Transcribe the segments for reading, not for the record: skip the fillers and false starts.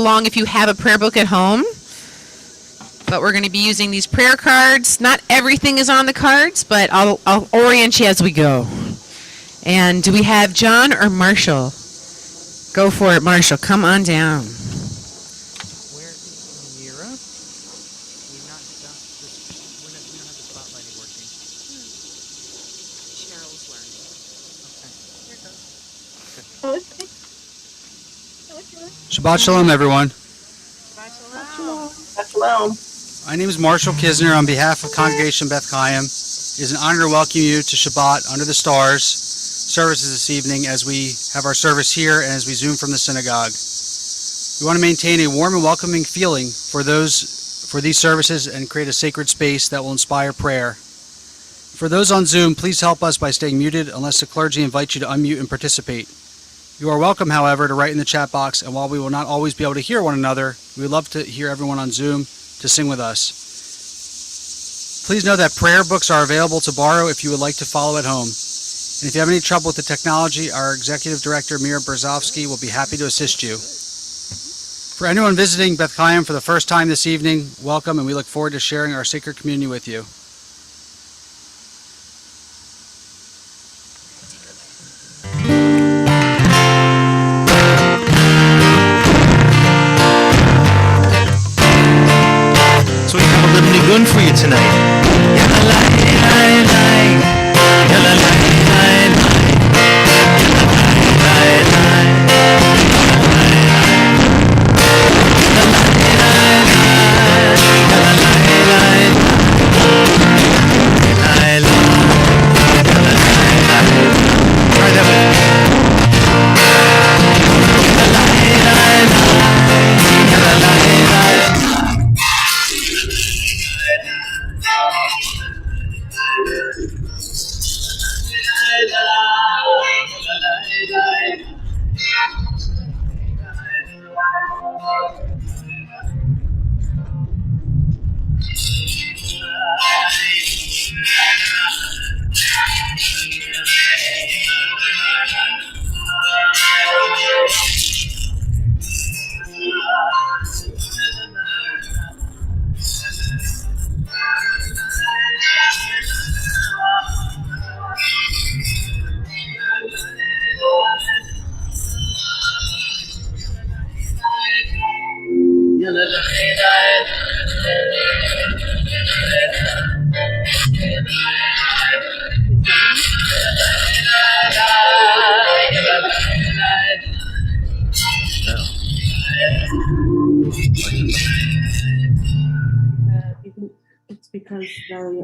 along if you have a prayer book at home. But we're going to be using these prayer cards. Not everything is on the cards, but I'll orient you as we go. And do we have John or Marshall? Go for it, Marshall. Come on down. Where is Mira? We've not done this. We don't have the spotlighting working. Cheryl's learning. Shabbat Shalom, everyone. Hello. My name is Marshall Kisner on behalf of Congregation Beth Chaim. It is an honor to welcome you to Shabbat Under the Stars services this evening as we have our service here and as we Zoom from the synagogue. We want to maintain a warm and welcoming feeling for these services and create a sacred space that will inspire prayer. For those on Zoom, please help us by staying muted unless the clergy invites you to unmute and participate. You are welcome, however, to write in the chat box, and while we will not always be able to hear one another, we would love to hear everyone on Zoom to sing with us. Please know that prayer books are available to borrow if you would like to follow at home. And if you have any trouble with the technology, our Executive Director, Mira Brzezowski, will be happy to assist you. For anyone visiting Beth Chaim for the first time this evening, welcome, and we look forward to sharing our sacred communion with you. So we have a little nigun for you tonight. Try that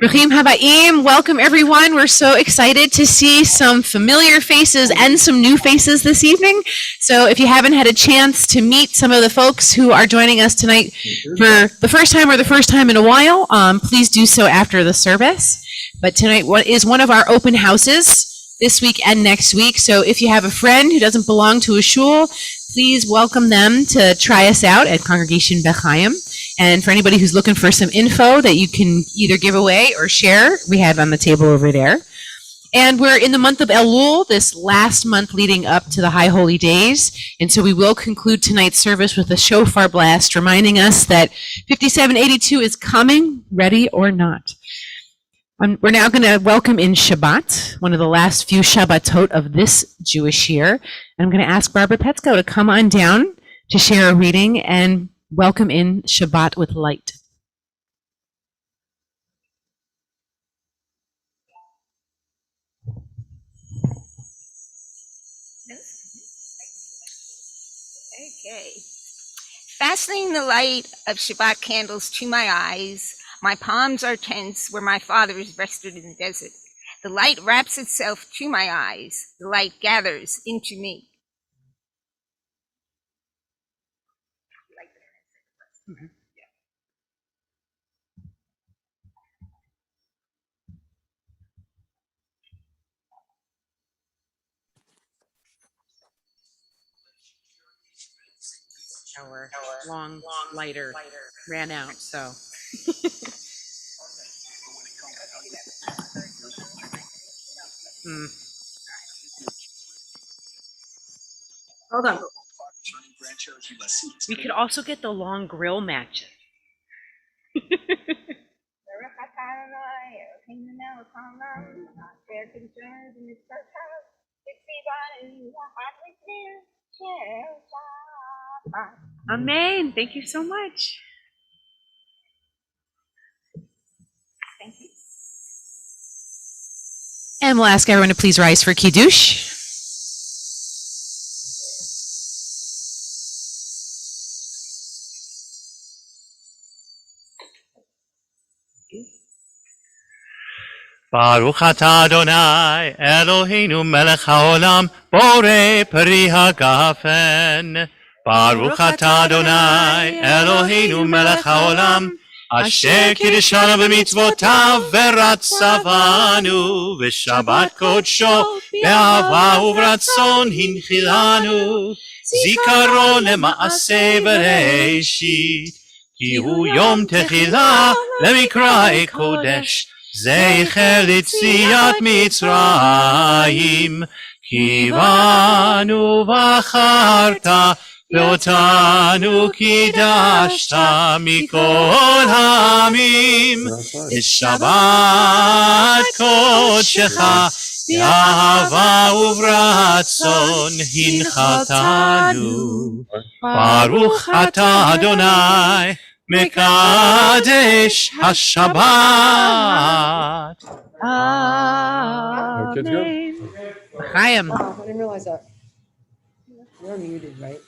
Brachim Habayim, welcome everyone. We're so excited to see some familiar faces and some new faces this evening. So if you haven't had a chance to meet some of the folks who are joining us tonight for the first time or the first time in a while, please do so after the service. But tonight is one of our open houses this week and next week. So if you have a friend who doesn't belong to a shul, please welcome them to try us out at Congregation Beth Chaim. And for anybody who's looking for some info that you can either give away or share, we have on the table over there. And we're in the month of Elul, this last month leading up to the High Holy Days. And so we will conclude tonight's service with a shofar blast, reminding us that 5782 is coming, ready or not. We're now going to welcome in Shabbat, one of the last few Shabbatot of this Jewish year. And I'm going to ask Barbara Petsko to come on down to share a reading and welcome in Shabbat with light. Okay. Fastening the light of Shabbat candles to my eyes, my palms are tense where my fathers rested in the desert. The light wraps itself to my eyes. The light gathers into me. Mm-hmm. Our long lighter ran out, so. Hold on. We could also get the long grill matches. Amen. Thank you so much. Thank you. And we'll ask everyone to please rise for Kiddush. Baruch atah Adonai, Eloheinu melech haolam, borei peri hagafen. Baruch atah Adonai, Eloheinu melech haolam, asher kiddushanu b'mitzvotav v'ratzavanu, v'shabbat kodsho be'ahava uvratzon hinchilanu, zikaron lema'aseh bereshit, ki hu yom techila lemikra kodesh, זכר ליציאת מצרים, כי בנו בחרת ואותנו קידשת מכל העמים, בשבת קודשך באהבה וברצון הנחלתנו. ברוך אתה אדוני מקדש השבת. Kids good? Chaim. Oh, I didn't realize that. You're muted, right?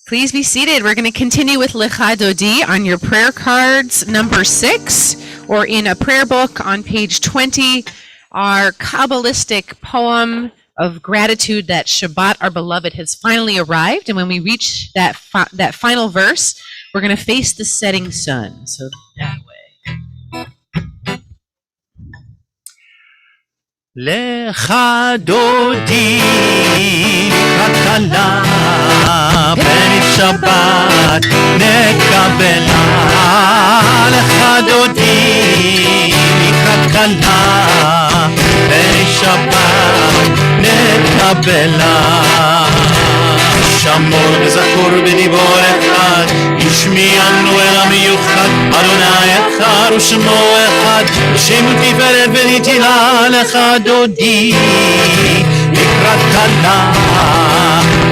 Please be seated. We're going to continue with Lecha Dodi on your prayer cards, number 6, or in a prayer book on page 20, our Kabbalistic poem of gratitude that Shabbat, our beloved, has finally arrived. And when we reach that final verse, we're going to face the setting sun. So that way. Lecha Dodi katala ben Shabbat nekabela. Lecha Dodi katala ben Shabbat nekabela. שמור וזכור בדיבור אחד, ישמיענו אל המיוחד, אדוני אחד ושמו אחד, שם ותפארת ונתינה לך דודי, לקראת כלה,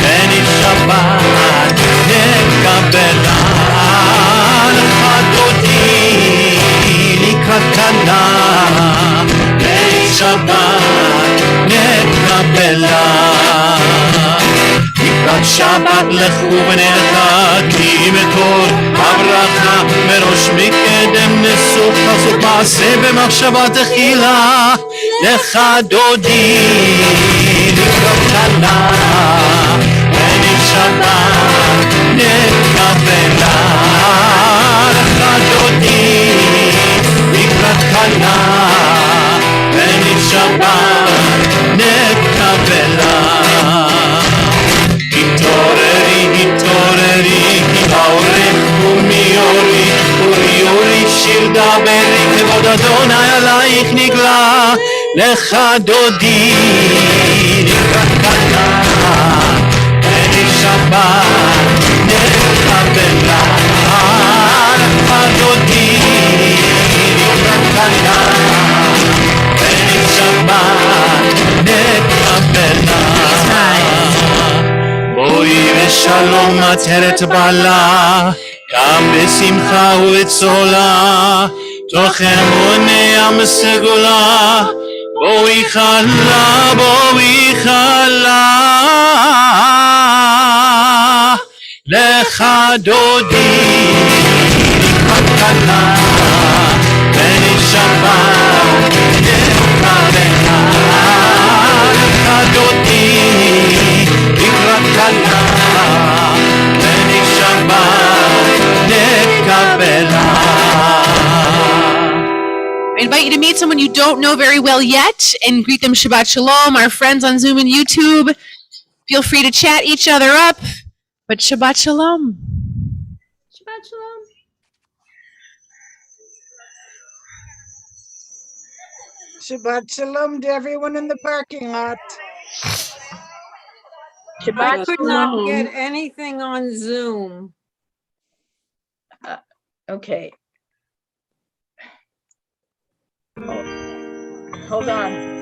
בן שבת נקבלה, לך דודי, לקראת כלה, בן שבת נקבלה. לקראת שבת לכו ונלכה, כי מקור הברכה מראש מקדם נשוא חזות מעשה במחשבה תחילה. לך דודי לקראת כלה, בן שבת נקבלה. לך דודי לקראת כלה, בן שבת נקבלה. התעוררי, התעוררי, כי העורך הוא מיורי, אורי אורי שיר דברי, כבוד אדוני עלייך נגלה. לך דודי לקראת כלה, בן שבת נקבלה. לך דודי לקראת כלה, בן שבת נקבלה. בואי ושלום עטרת בעלה, גם בשמחה ובצהלה, תוך אמוני עם סגולה. בואי חלה, בואי חלה. לך דודי לקראת כלה, בן שבת נקבלה. לך דודי לקראת כלה, בן שבת נקבלה. I invite you to meet someone you don't know very well yet and greet them Shabbat Shalom. Our friends on Zoom and YouTube, feel free to chat each other up, but Shabbat Shalom. Shabbat shalom. Shabbat shalom to everyone in the parking lot. I could not get Shalom. anything on Zoom. Okay. Hold on.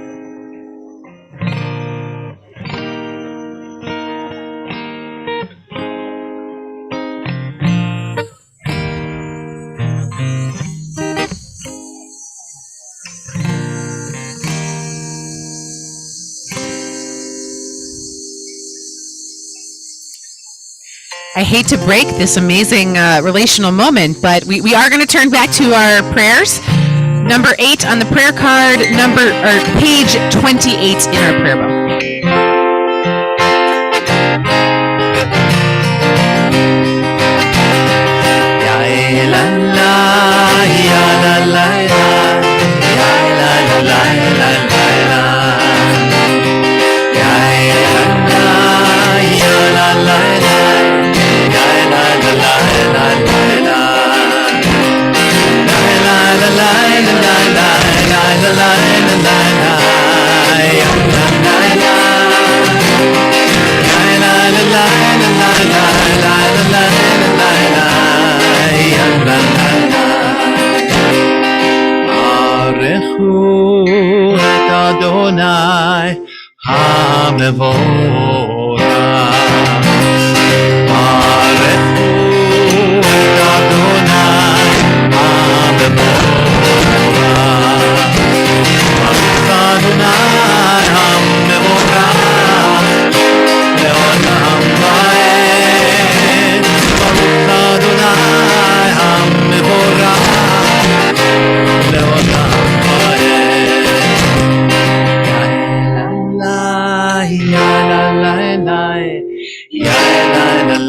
I hate to break this amazing relational moment, but we are going to turn back to our prayers. Number 8 on the prayer card, page 28 in our prayer book. Adonai HaMevorach. Barechu et Adonai HaMevorach. Baruch Adonai HaMevorach le'olam va'ed. Baruch Adonai HaMevorach le'olam va'ed. Number 9.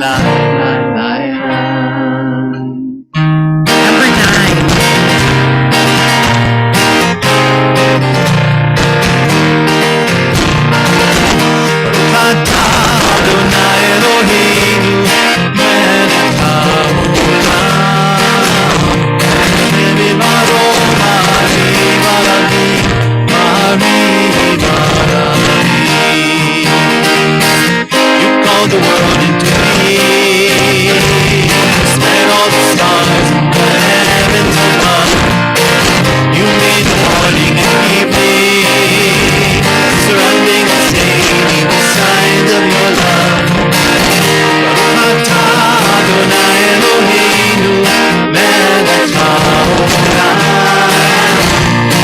The world into peace, spread all the stars in the heavens above. You made the morning and evening, surrounding us daily with signs of your love. Baruch atah Adonai Eloheinu, melech haolam.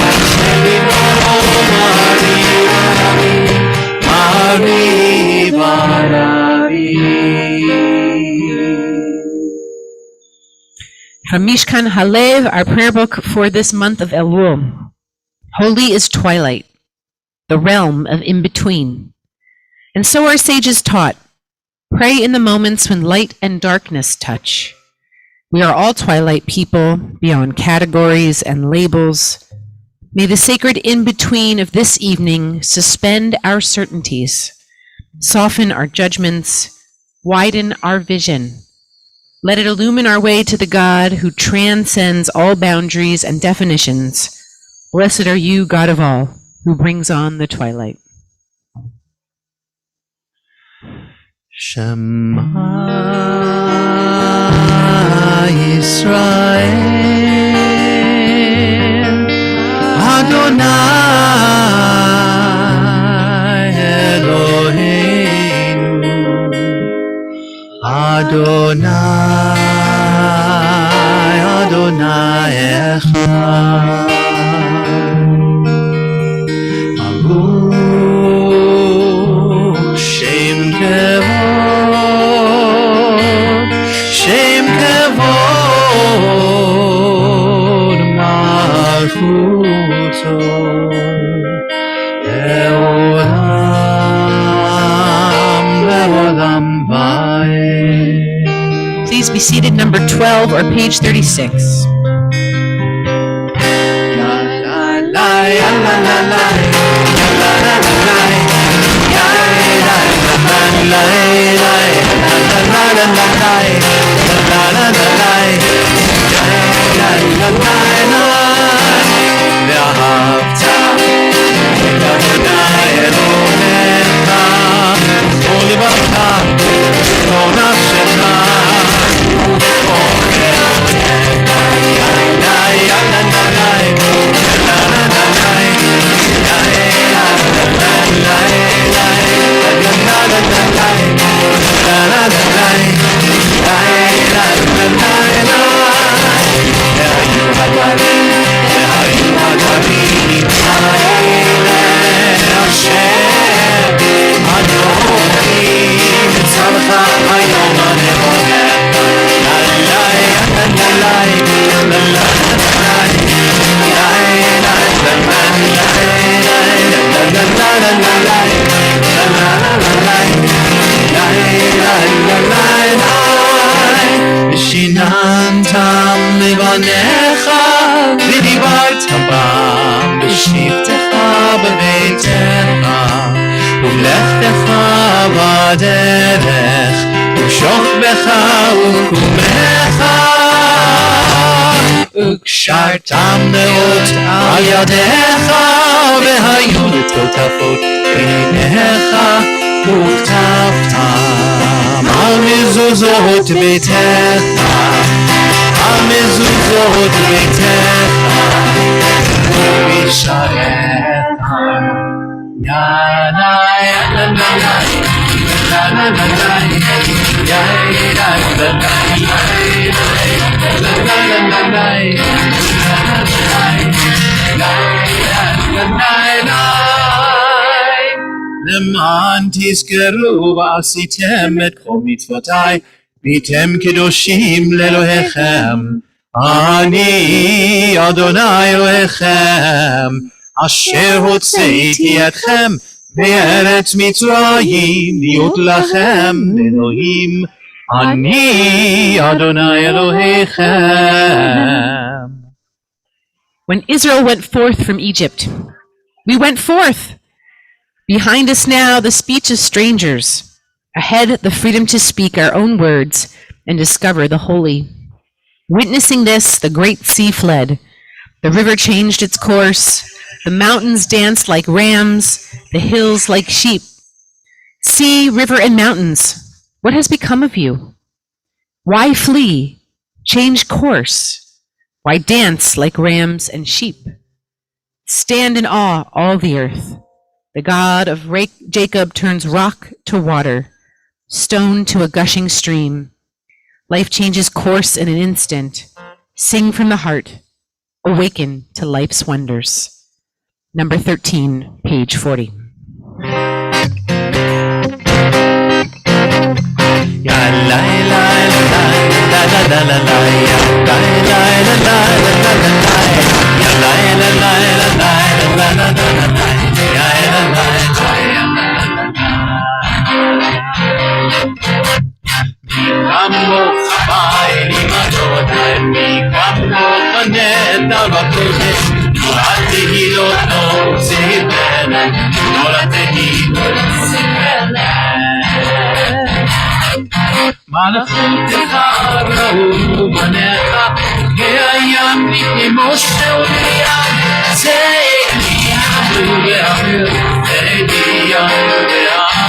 Hashem yitbarach Mari From Mishkan Halev, our prayer book for this month of Elul. Holy is twilight, the realm of in-between. And so our sages taught, pray in the moments when light and darkness touch. We are all twilight people, beyond categories and labels. May the sacred in-between of this evening suspend our certainties, soften our judgments, widen our vision. Let it illumine our way to the God who transcends all boundaries and definitions. Blessed are you, God of all, who brings on the twilight. Shema Yisrael, Adonai Eloheinu, Adonai Echad. Baruch Shem Kevod Malchuto Le'olam Va'ed. Please be seated, number 12 or page 36. ואהבת את אדוני אלוהיך ולבבך לפניך, ודיברת בם בשבתך בביתך, ובלכתך בדרך, ובשוכבך ובקומך, וקשרתם נאות על ידיך, והיו לטוטפות בעיניך, וכתבתם על מזוזות ביתך, על מזוזות ביתך, ובשעריך. למען תזכרו ועשיתם את כל מצוותיי, והייתם קדושים לאלוהיכם. אני אדוני אלוהיכם, אשר הוצאתי אתכם מארץ מצרים, להיות לכם אלוהים. אני אדוני אלוהיכם. When Israel went forth from Egypt, we went forth. Behind us now the speech of strangers. Ahead the freedom to speak our own words and discover the holy. Witnessing this, the great sea fled. The river changed its course. The mountains danced like rams, the hills like sheep. Sea, river, and mountains, what has become of you? Why flee? Change course. Why dance like rams and sheep? Stand in awe, all the earth. The God of Jacob turns rock to water, stone to a gushing stream. Life changes course in an instant. Sing from the heart. Awaken to life's wonders. Number 13, page 40. מלאכותך ראו בניך, הים משה ומים, זה יעברו ואחר, זה יעברו ואחר.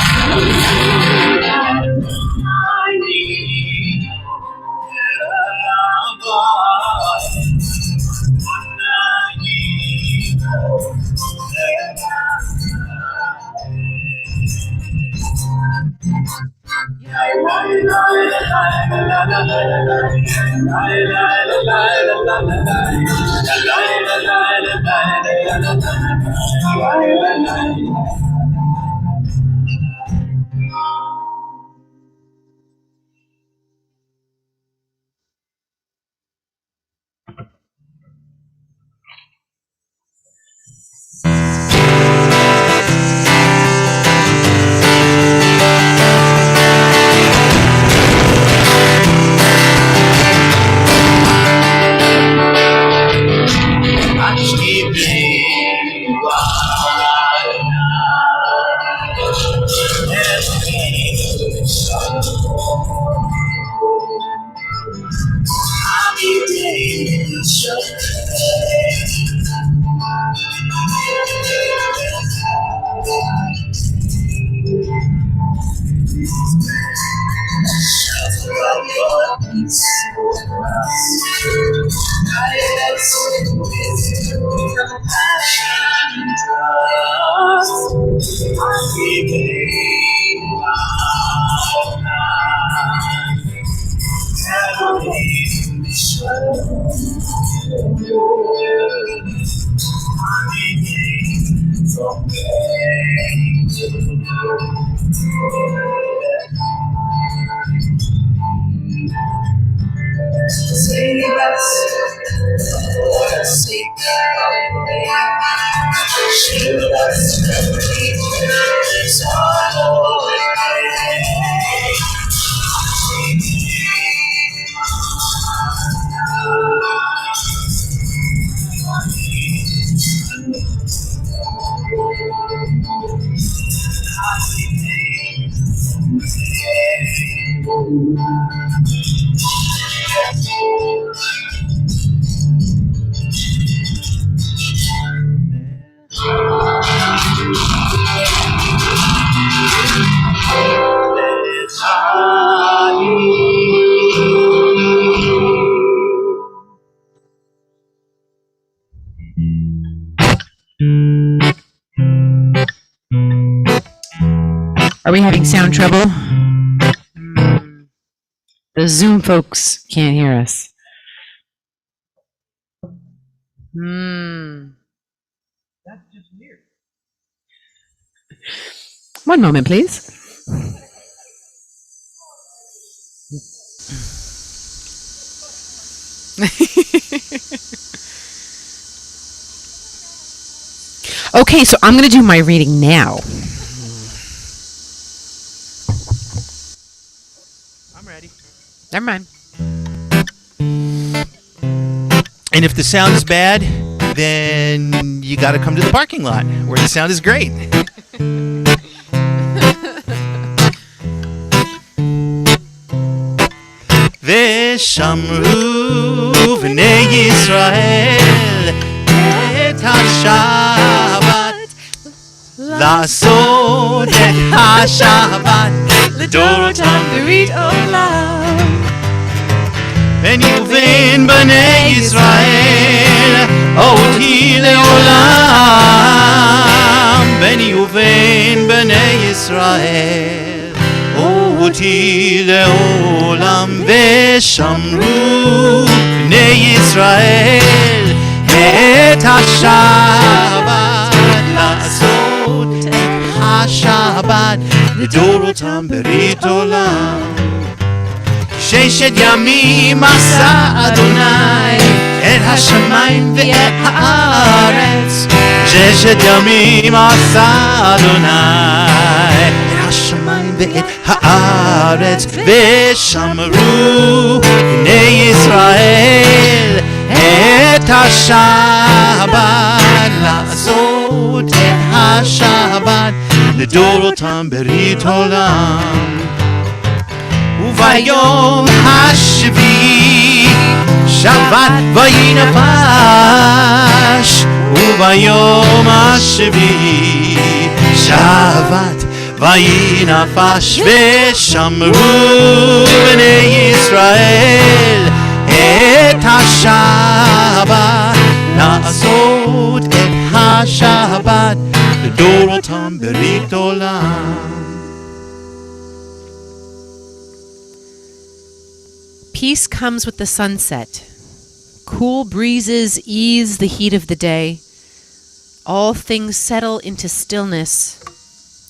Shield us from evil, Are we having sound trouble? The Zoom folks can't hear us. That's just weird. One moment, please. Okay, so I'm going to do my reading now. I'm ready. Never mind. And if the sound is bad, then you got to come to the parking lot where the sound is great. ושמרו בני ישראל את השבת, לעשות את השבת לדורותם ברית עולם. בני ובן בני ישראל אותי לעולם. בני ובן בני ישראל אותי לעולם. ושמרו בני ישראל את השבת, לעשות את השבת לדורותם ברית עולם. ששת ימים עשה אדוני את השמיים ואת הארץ. ששת ימים עשה אדוני את השמיים ואת הארץ. ושמרו בני ישראל את השבת, לעשות את השבת לדורותם ברית עולם. וביום השביעי שבת וינפש. וביום השביעי שבת וינפש. ושמרו בני ישראל את השבת, לעשות את השבת לדורותם ברית עולם. Peace comes with the sunset. Cool breezes ease the heat of the day. All things settle into stillness.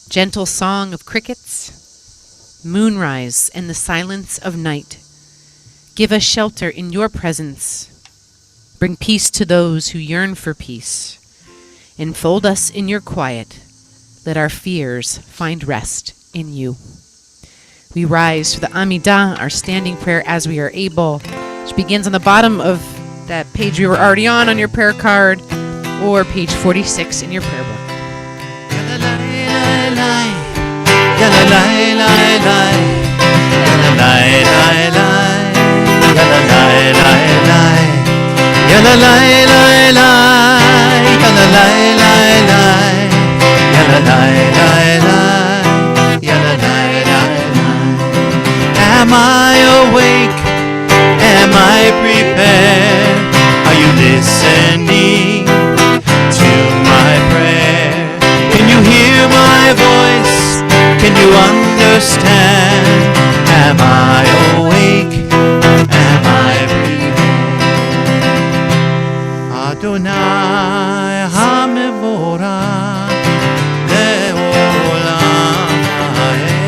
Gentle song of crickets. Moonrise and the silence of night. Give us shelter in your presence. Bring peace to those who yearn for peace. Enfold us in your quiet. Let our fears find rest in you. We rise to the Amidah, our standing prayer as we are able, which begins on the bottom of that page we were already on your prayer card, or page 46 in your prayer book. Am I awake? Am I prepared? Are you listening to my prayer? Can you hear my voice? Can you understand? Am I awake? Am I prepared? Adonai HaMevorach Le'olam Ha'ed.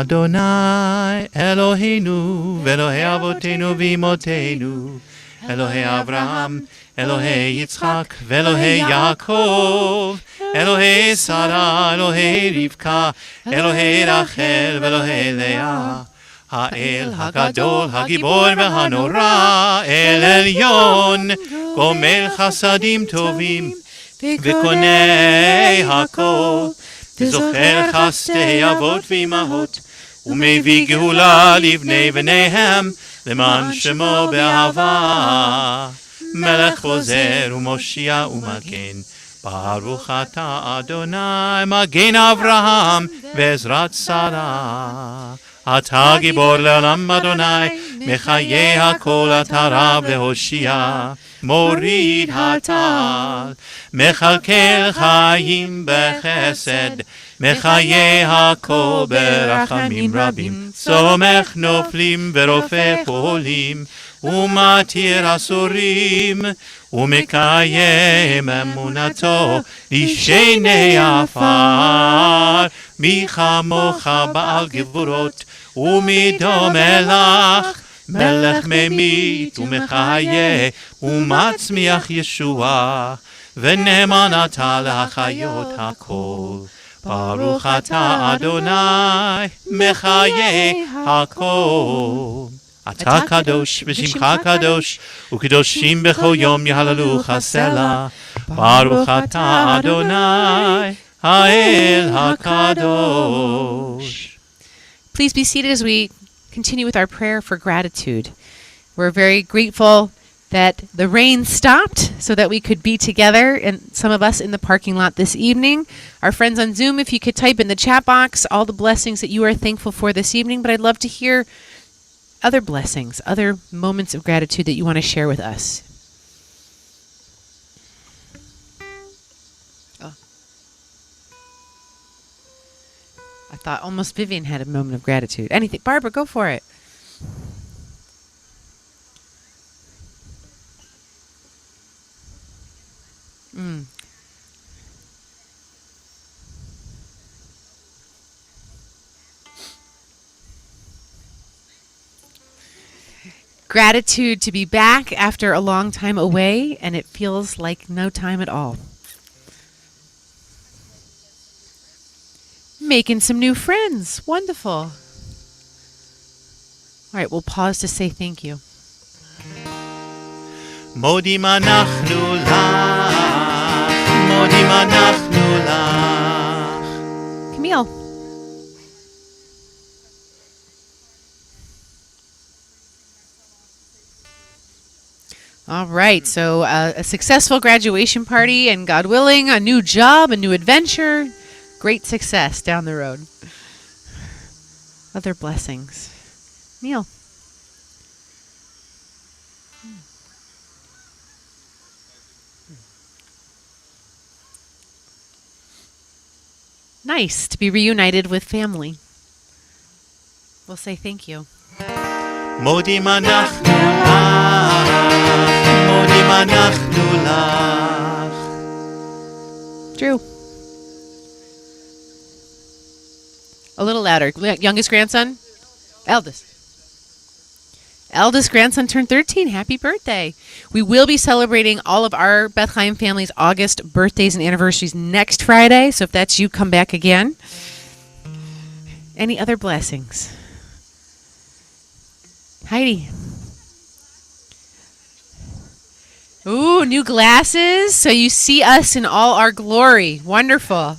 Adonai Eloheinu ve'Elohei Avotenu v'Imotenu Elohei Avraham Elohei Yitzchak ve'Elohei Yaakov Elohei Sarah Elohei Rivka Elohei Rachel ve'Elohei Leah האל הגדול, הגיבור והנורא, אל עליון, גומל חסדים טובים, וקונה הכל, וזוכר חסדי אבות ואמהות, ומביא גאולה לבני בניהם, למען שמו באהבה. מלך חוזר ומושיע ומגן, ברוך אתה אדוני, מגן אברהם ועזרת שרה. אתה גיבור לעולם אדוני, מחיי הכל אתה רב להושיע, מוריד הטל, מכלכל חיים בחסד, מחיי הכל ברחמים רבים, סומך נופלים ורופא חולים, ומתיר אסורים, ומקיים אמונתו לשני עפר, מי כמוך בעל גבורות, ומדום מלך, מלך ממית ומחיה, ומצמיח ישועה, ונאמן אתה להחיות הכל. ברוך אתה אדוני, מחיה הכל. אתה קדוש ושמך קדוש, וקדושים בכל יום יהללוך סלה. ברוך אתה אדוני, האל הקדוש. Please be seated as we continue with our prayer for gratitude. We're very grateful that the rain stopped so that we could be together, and some of us in the parking lot this evening. Our friends on Zoom, if you could type in the chat box all the blessings that you are thankful for this evening, but I'd love to hear other blessings, other moments of gratitude that you want to share with us. I thought almost Vivian had a moment of gratitude. Anything. Barbara, go for it. Gratitude to be back after a long time away, and it feels like no time at all. Making some new friends. Wonderful. All right, we'll pause to say thank you. מודים אנחנו לך, מודים אנחנו לך. Camille. All right, so a successful graduation party, and God willing, a new job, a new adventure. Great success down the road. Other blessings. Neil. Nice to be reunited with family. We'll say thank you. מודים אנחנו לך, מודים אנחנו לך. Drew. A little louder. Youngest grandson? Eldest. Eldest grandson turned 13. Happy birthday. We will be celebrating all of our Beth Chaim family's August birthdays and anniversaries next Friday. So if that's you, come back again. Any other blessings? Heidi. Ooh, new glasses. So you see us in all our glory. Wonderful.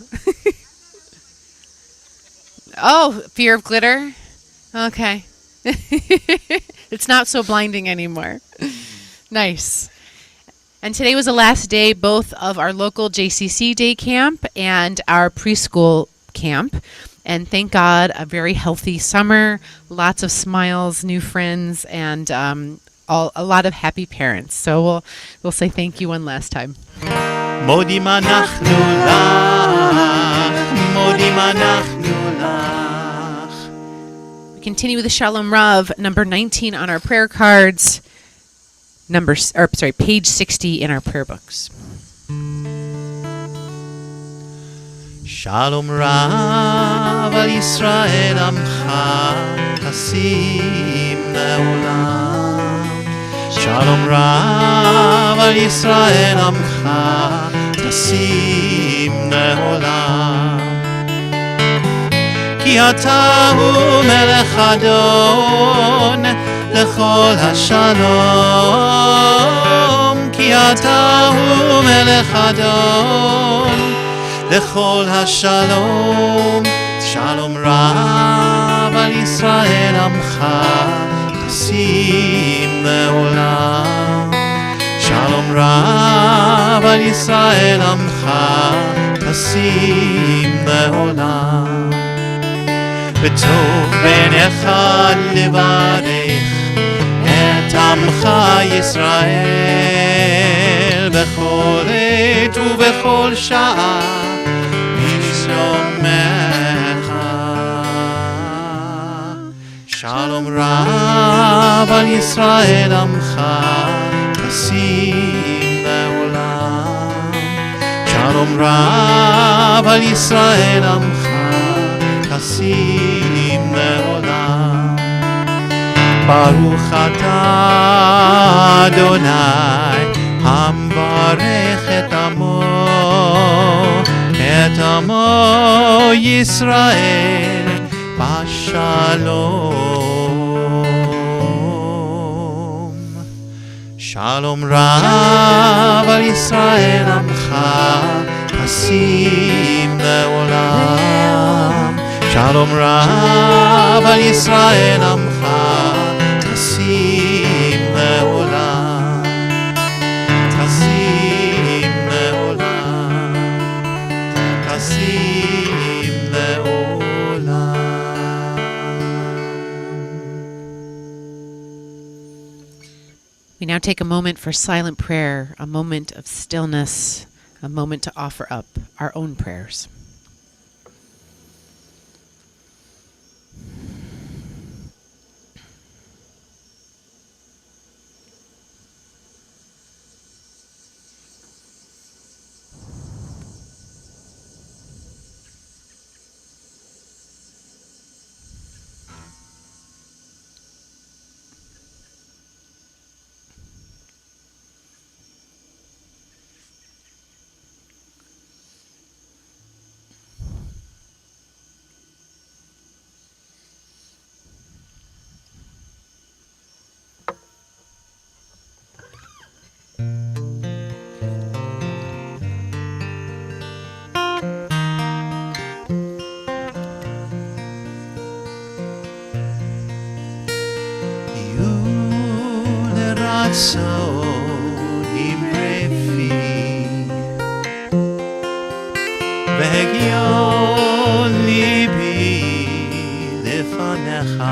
Oh, fear of glitter? Okay. It's not so blinding anymore. Nice. And today was the last day both of our local JCC day camp and our preschool camp. And thank God, a very healthy summer, lots of smiles, new friends, and a lot of happy parents. So we'll say thank you one last time. מודים אנחנו לך, מודים אנחנו לך. We continue with the Shalom Rav, number 19 on our prayer cards, page 60 in our prayer books. Shalom Rav, על ישראל עמך תשים לעולם. שלום רב על ישראל עמך תשים לעולם. כי אתה הוא מלך אדון לכל השלום. כי אתה הוא מלך אדון לכל השלום. שלום רב על ישראל עמך תשים לעולם. שלום רב על ישראל עמך תשים לעולם. בטוב בעיניך לברך את עמך ישראל בכל עת ובכל שעה בשלומך. שלום רב על ישראל עמך תשים לעולם. שלום רב על ישראל עמך תשים לעולם. ברוך אתה אדוני המברך את עמו ישראל בשלום. שלום רב על ישראל עמך תשים לעולם. שלום רב על ישראל עמך תשים לעולם. תשים לעולם. תשים לעולם. We now take a moment for silent prayer, a moment of stillness, a moment to offer up our own prayers. רצון אמרי פי והגיון ליבי לפניך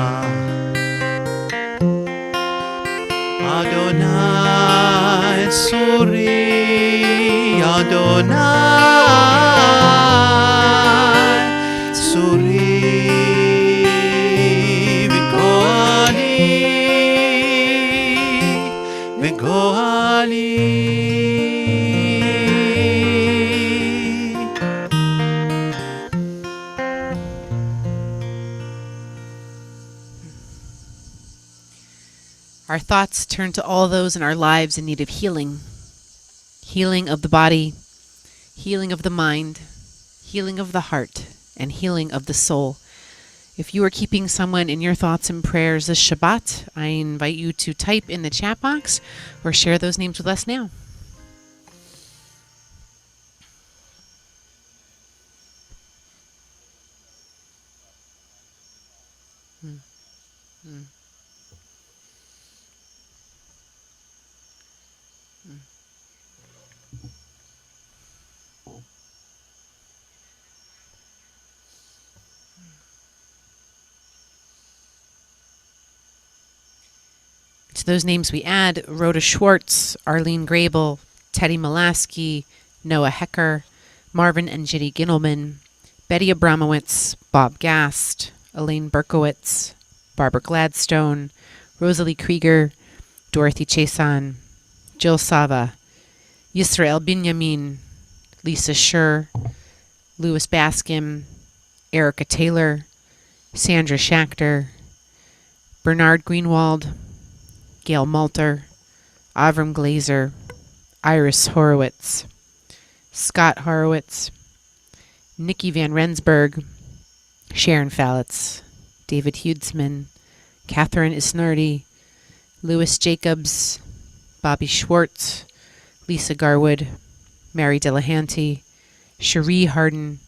אדוני צורי אדוני צורי וגואלי Our thoughts turn to all those in our lives in need of healing. Healing of the body, healing of the mind, healing of the heart, and healing of the soul. If you are keeping someone in your thoughts and prayers this Shabbat, I invite you to type in the chat box or share those names with us now. To those names we add, Rhoda Schwartz, Arlene Grable, Teddy Molaski, Noah Hecker, Marvin and Jitty Gintelman, Betty Abramowitz, Bob Gast, Elaine Berkowitz, Barbara Gladstone, Rosalie Krieger, Dorothy Chason, Jill Sava, Yisrael Binyamin, Lisa Schur, Louis Baskin, Erica Taylor, Sandra Schachter, Bernard Greenwald, Gail Malter, Avram Glazer, Iris Horowitz, Scott Horowitz, Nikki Van Rensburg, Sharon Fallitz, David Hudsman, Catherine Isnardi, Louis Jacobs, Bobby Schwartz, Lisa Garwood, Mary Delahanty, Cherie Harden,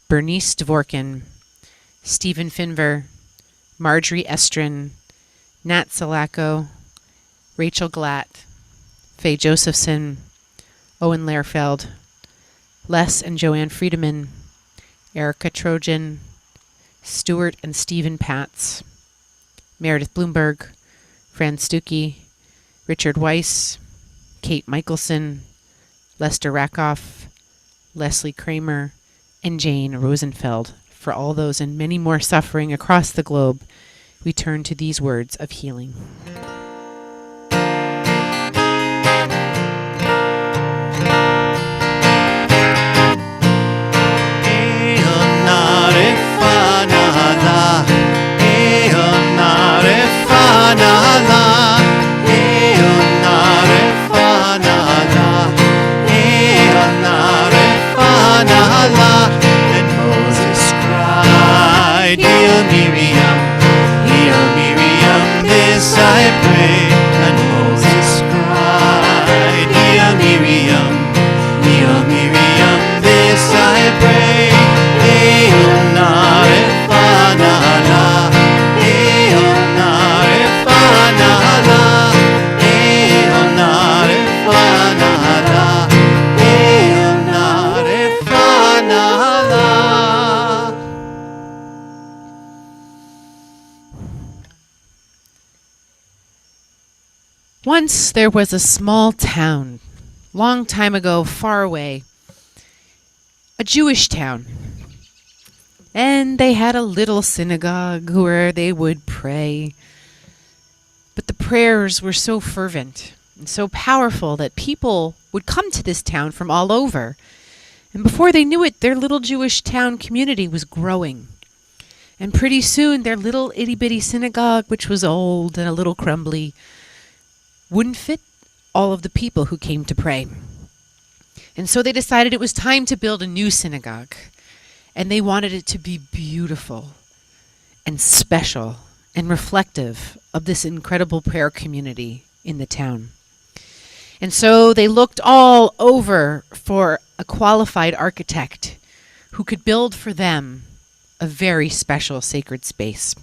Bernice Dvorkin, Stephen Finver, Marjorie Estrin, Nat Salako, Rachel Glatt, Faye Josephson, Owen Lehrfeld, Les and Joanne Friedemann, Erica Trojan, Stuart and Stephen Patz, Meredith Bloomberg, Fran Stuckey, Richard Weiss, Kate Michelson, Lester Rakoff, Leslie Kramer, and Jane Rosenfeld. For all those and many more suffering across the globe, we turn to these words of healing. And Moses cried, Heal Miriam, this I pray. And Moses cried, Heal Miriam, this I pray. Hail Narefanala, Hail Narefanala, Hail Narefanala, Hail Narefanala. Once there was a small town, long time ago, far away, a Jewish town. And they had a little synagogue where they would pray. But the prayers were so fervent and so powerful that people would come to this town from all over. And before they knew it, their little Jewish town community was growing. And pretty soon, their little itty-bitty synagogue, which was old and a little crumbly, wouldn't fit all of the people who came to pray. And so they decided it was time to build a new synagogue. And they wanted it to be beautiful and special and reflective of this incredible prayer community in the town. And so they looked all over for a qualified architect who could build for them a very special sacred space.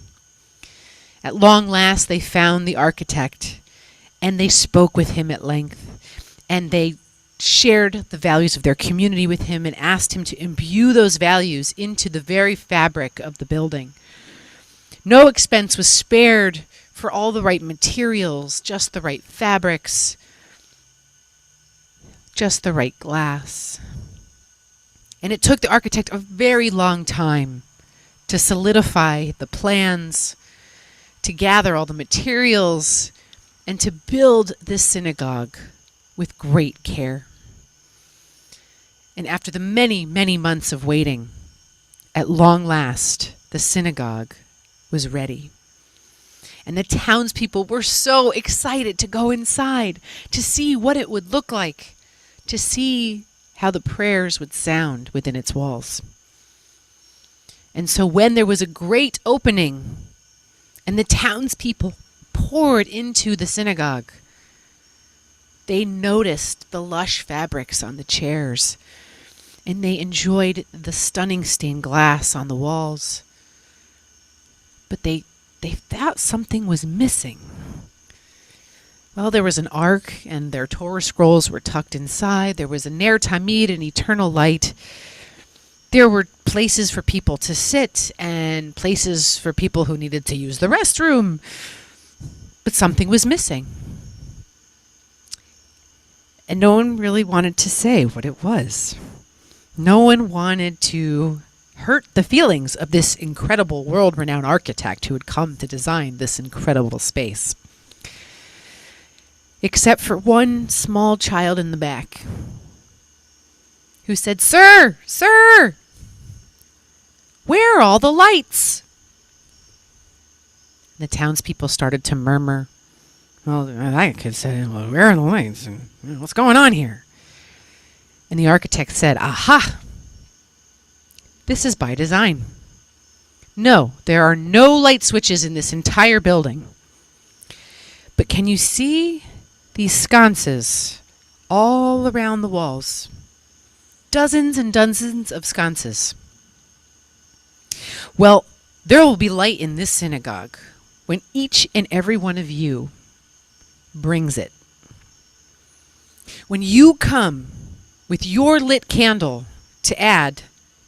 At long last, they found the architect, and they spoke with him at length, and they shared the values of their community with him and asked him to imbue those values into the very fabric of the building. No expense was spared for all the right materials, just the right fabrics, just the right glass. And it took the architect a very long time to solidify the plans, to gather all the materials, and to build this synagogue with great care. And after the many, many months of waiting, at long last, the synagogue was ready. And the townspeople were so excited to go inside, to see what it would look like, to see how the prayers would sound within its walls. And so when there was a great opening, and the townspeople poured into the synagogue, they noticed the lush fabrics on the chairs, and they enjoyed the stunning stained glass on the walls. But they thought something was missing. Well, there was an ark, and their Torah scrolls were tucked inside. There was a Ner Tamid, an eternal light. There were places for people to sit, and places for people who needed to use the restroom. But something was missing. And no one really wanted to say what it was. No one wanted to hurt the feelings of this incredible world-renowned architect who had come to design this incredible space. Except for one small child in the back who said, "Sir, sir, Where are all the lights? The townspeople started to murmur. Well, that kid said, well, where are the lights? And, what's going on here? And the architect said, aha! This is by design. No, there are no light switches in this entire building. But can you see these sconces all around the walls? Dozens and dozens of sconces. Well, there will be light in this synagogue when each and every one of you brings it. When you come with your lit candle to add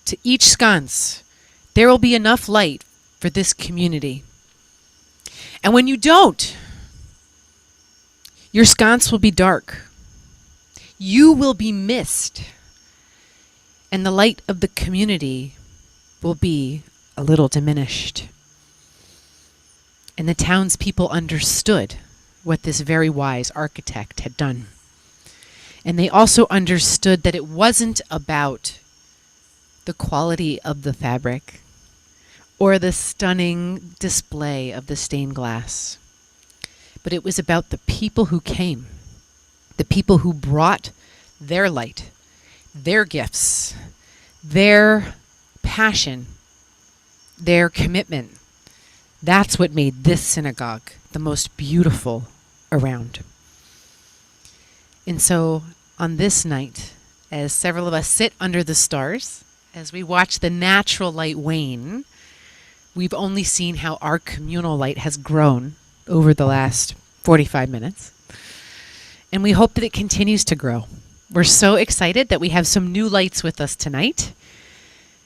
to each sconce, there will be enough light for this community. And when you don't, your sconce will be dark. You will be missed. And the light of the community will be a little diminished. And the townspeople understood what this very wise architect had done. And they also understood that it wasn't about the quality of the fabric or the stunning display of the stained glass, but it was about the people who came, the people who brought their light, their gifts, their passion, their commitment. That's what made this synagogue the most beautiful around. And so on this night, as several of us sit under the stars, as we watch the natural light wane, we've only seen how our communal light has grown over the last 45 minutes. And we hope that it continues to grow. We're so excited that we have some new lights with us tonight.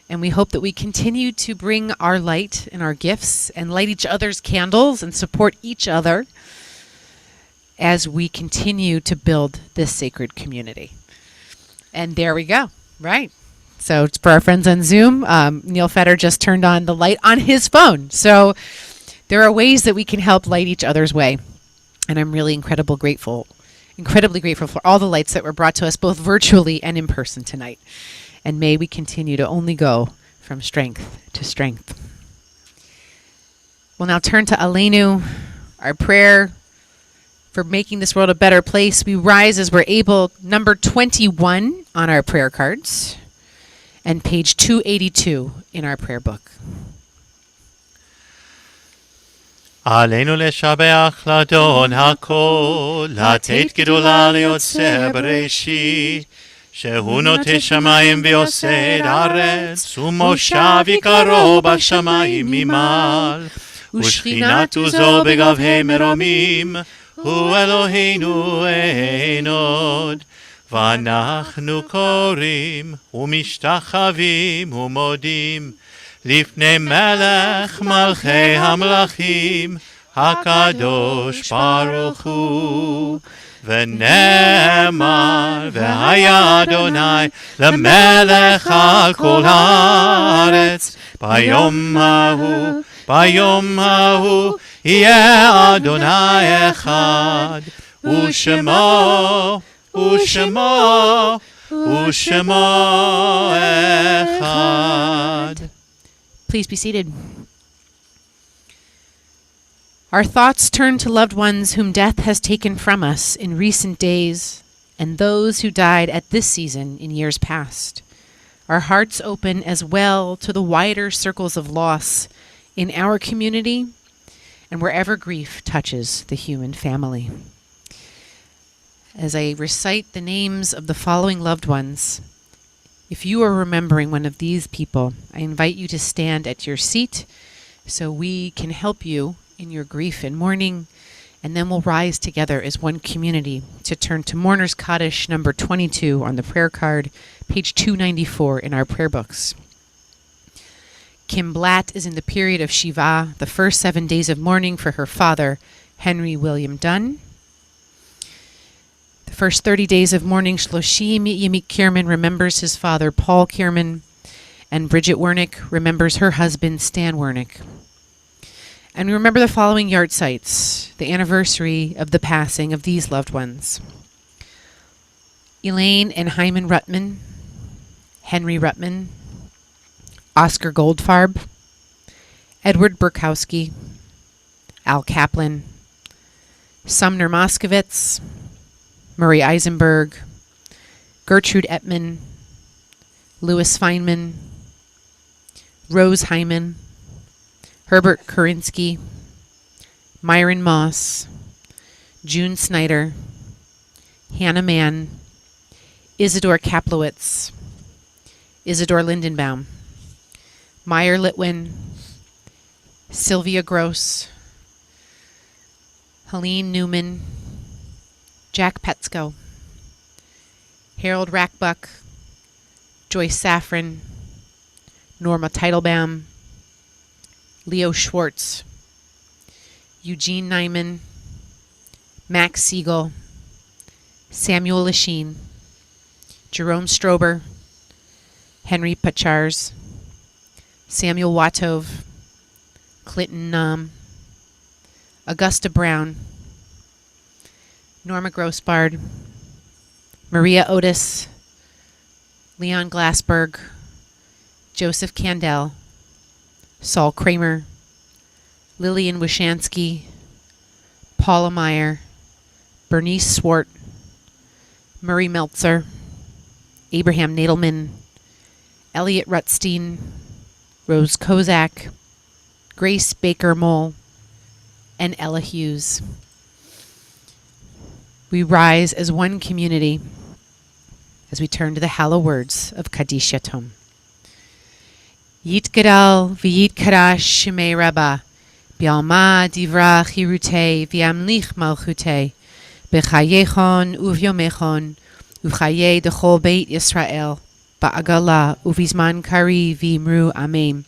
And we hope that we continue to bring our light and our gifts and light each other's candles and support each other as we continue to build this sacred community. And there we go, right? So for our friends on Zoom, Neil Fetter just turned on the light on his phone. So there are ways that we can help light each other's way. And I'm really incredibly grateful for all the lights that were brought to us both virtually and in person tonight. And may we continue to only go from strength to strength. We'll now turn to Aleinu, our prayer for making this world a better place. We rise as we're able, number 21 on our prayer cards, and page 282 in our prayer book. עלינו לשבח לאדון הכל, לתת גדולה ליוצר בראשית, שהוא נוטה שמיים ויוסד ארץ, ומושב יקרו בשמיים ממעל, ושכינת עוזו בגבהי מרומים, הוא אלוהינו אין עוד. ואנחנו קוראים ומשתחווים ומודים לפני מלך מלכי המלכים, הקדוש ברוך הוא. ונאמר, והיה אדוני למלך על כל הארץ, ביום ההוא יהיה אדוני אחד, ושמו אחד. Please be seated. Our thoughts turn to loved ones whom death has taken from us in recent days and those who died at this season in years past. Our hearts open as well to the wider circles of loss in our community and wherever grief touches the human family. As I recite the names of the following loved ones, if you are remembering one of these people, I invite you to stand at your seat so we can help you in your grief and mourning, and then we'll rise together as one community to turn to Mourner's Kaddish number 22 on the prayer card, page 294 in our prayer books. Kim Blatt is in the period of Shiva, the first 7 days of mourning for her father, Henry William Dunn. The first 30 days of mourning, Shloshim Yimik Kierman remembers his father, Paul Kierman, and Bridget Wernick remembers her husband, Stan Wernick. And we remember the following yard sites, the anniversary of the passing of these loved ones. Elaine and Hyman Rutman, Henry Rutman, Oscar Goldfarb, Edward Burkowski, Al Kaplan, Sumner Moskowitz, Murray Eisenberg, Gertrude Ettman, Louis Feynman, Rose Hyman, Herbert Kurinsky, Myron Moss, June Snyder, Hannah Mann, Isidore Kaplowitz, Isidore Lindenbaum, Meyer Litwin, Sylvia Gross, Helene Newman, Jack Petsko, Harold Rackbuck, Joyce Safran, Norma Teitelbaum, Leo Schwartz, Eugene Nyman, Max Siegel, Samuel Lachine, Jerome Strober, Henry Pachars, Samuel Watov, Clinton Nam, Augusta Brown, Norma Grossbard, Maria Otis, Leon Glassberg, Joseph Candell, Saul Kramer, Lillian Wishansky, Paula Meyer, Bernice Swart, Murray Meltzer, Abraham Nadelman, Elliot Rutstein, Rose Kozak, Grace Baker Mole, and Ella Hughes. We rise as one community as we turn to the hallow words of Kaddish Yatom. Yit Gadal v'yit Kadash Shemei Rabbah B'alma divra chirute v'yamlich malchute b'chayechon uvyomechon uvchaye dechol beit Yisrael ba'agala uvizman kari v'imru amen.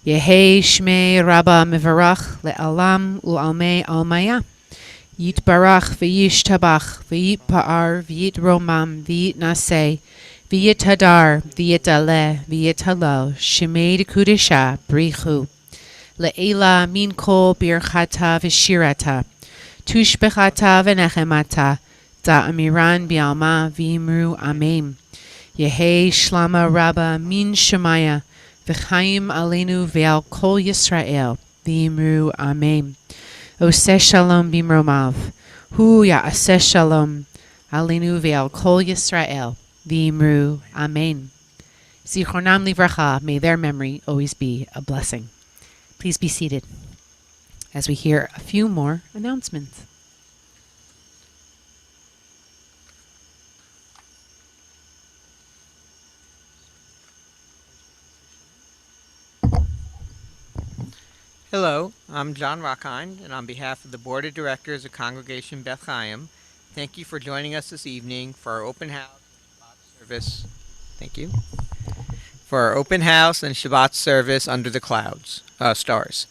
Yehi Shmei Rabbah mevarach le'alam u'almei almaya. Yit barach v'yish tabach v'yit pa'ar v'yit romam v'yit naseh v'yit hadar v'yit aleh v'yit halal shemei dekudesha brichu le'ela min kol birchata v'shirata tushbechata v'nechemata da'amiran bi'alma v'imru amen. Yehi shlama Rabbah min shemaya v'chaim aleinu ve'al kol Yisrael v'imru amen. Oseh shalom bimromav, hu ya'aseh shalom, aleinu ve'al kol Yisrael, v'imru amen. Zichronam livracha, may their memory always be a blessing. Please be seated as we hear a few more announcements. Hello, I'm John Rockhind, and on behalf of the Board of Directors of Congregation Beth Chaim, thank you for joining us this evening for our open house and Shabbat service. Thank you. For our open house and Shabbat service under the stars.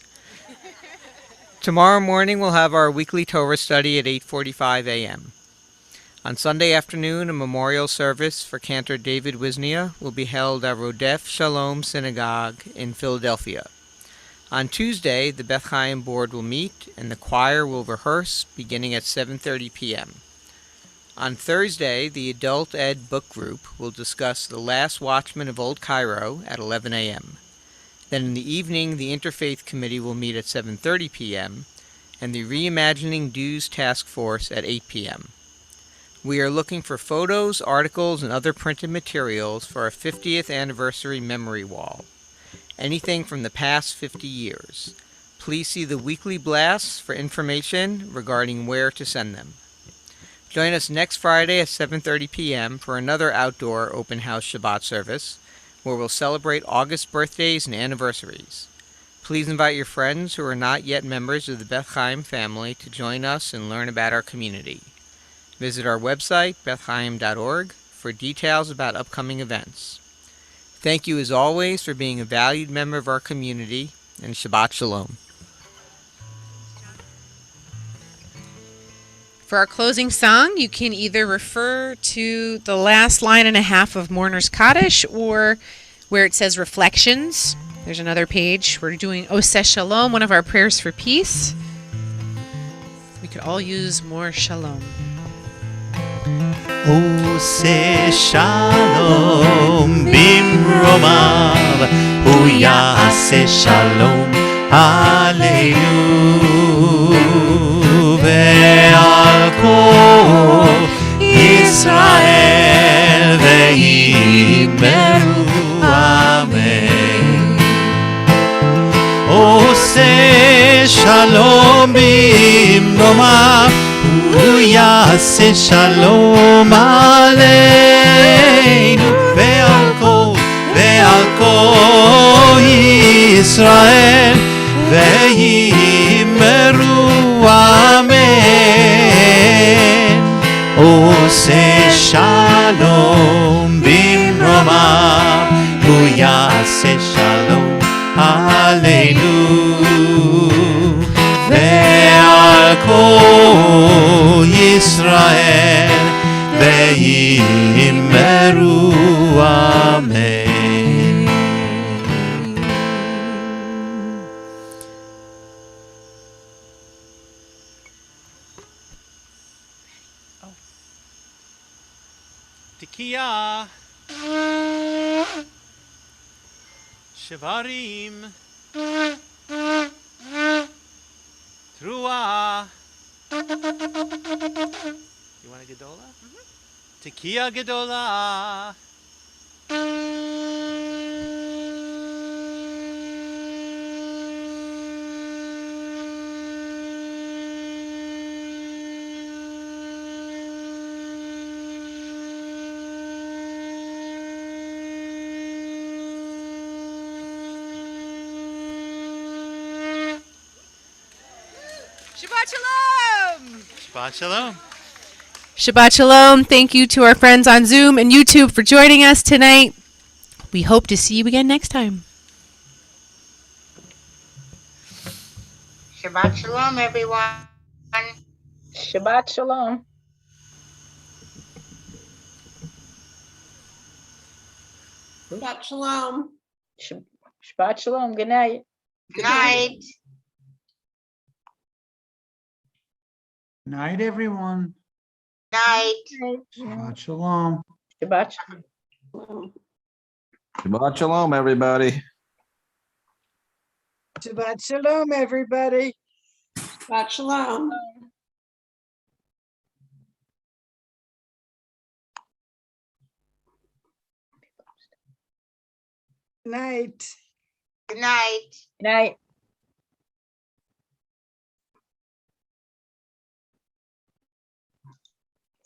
Tomorrow morning we'll have our weekly Torah study at 8:45 a.m. On Sunday afternoon, a memorial service for Cantor David Wisnia will be held at Rodef Shalom Synagogue in Philadelphia. On Tuesday, the Beth Chaim board will meet and the choir will rehearse beginning at 7:30 p.m. On Thursday, the Adult Ed book group will discuss The Last Watchman of Old Cairo at 11 a.m. Then in the evening, the Interfaith Committee will meet at 7:30 p.m. and the Reimagining Dues Task Force at 8 p.m. We are looking for photos, articles, and other printed materials for our 50th anniversary memory wall. Anything from the past 50 years. Please see the weekly blasts for information regarding where to send them. Join us next Friday at 7:30 p.m. for another outdoor open house Shabbat service, where we'll celebrate August birthdays and anniversaries. Please invite your friends who are not yet members of the Beth Chaim family to join us and learn about our community. Visit our website, bethchaim.org, for details about upcoming events. Thank you as always for being a valued member of our community, and Shabbat Shalom. For our closing song, you can either refer to the last line and a half of Mourner's Kaddish or where it says Reflections. There's another page. We're doing Oseh Shalom, one of our prayers for peace. We could all use more shalom. Oseh shalom bimromav, hu הוא יעשה שלום עלינו ועל כל ישראל ויאמרו אמן. עושה שלום במרומיו הוא יעשה שלום עלינו ועל כל ישראל ויאמרו אמן. עושה שלום במרומיו הוא יעשה שלום עלינו ועל כל ישראל ויאמרו אמן. תקיעה שברים תרועה. You want a גדולה? תקיעה גדולה. Shabbat Shalom! Shabbat Shalom. Shabbat Shalom. Thank you to our friends on Zoom and YouTube for joining us tonight. We hope to see you again next time. Shabbat Shalom, everyone. Shabbat Shalom. Shabbat Shalom. Shabbat Shalom. Good night. Good night. Night, everyone. Night. Shabbat shalom. Shabbat Shalom. Shabbat Shalom, everybody. Shabbat Shalom, everybody. Shabbat Shalom. Night. Good night. Night.